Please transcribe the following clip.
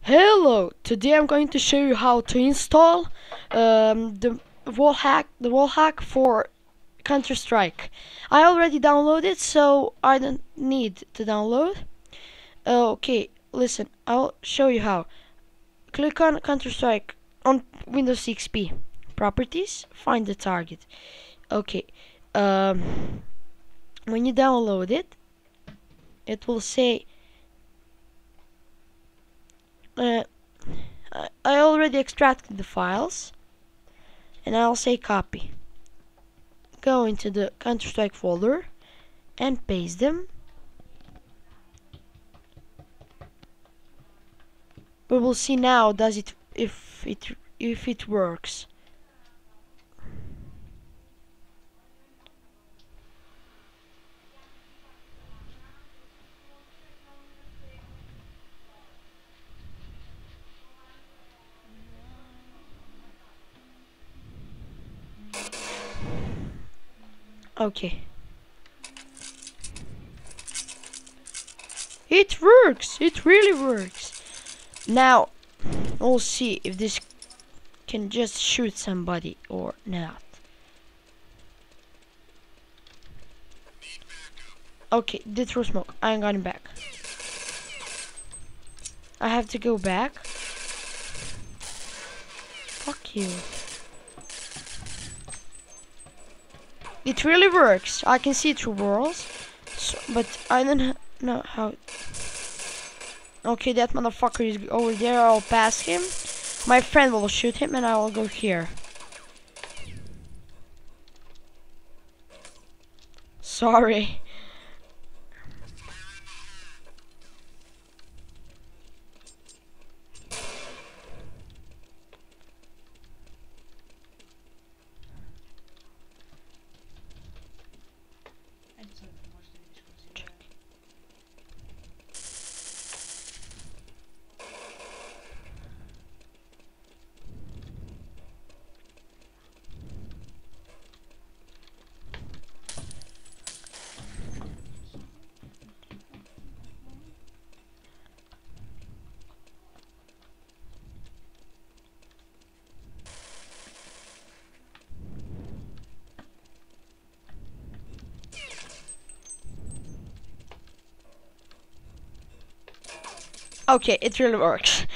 Hello! Today I'm going to show you how to install the wall hack for Counter-Strike. I already downloaded, so I don't need to download. Okay, listen, I'll show you how. Click on Counter-Strike on Windows XP. Properties, find the target. Okay, when you download it, it will say I already extracted the files, and I'll say copy. Go into the Counter-Strike folder and paste them. We will see now if it works. Okay. It works! It really works! Now, we'll see if this can just shoot somebody or not. Okay, did throw smoke. I ain't going back. I have to go back. Fuck you. It really works. I can see through walls, but I don't know how. Okay, that motherfucker is over there. I'll pass him. My friend will shoot him, and I will go here. Sorry. Okay, it really works.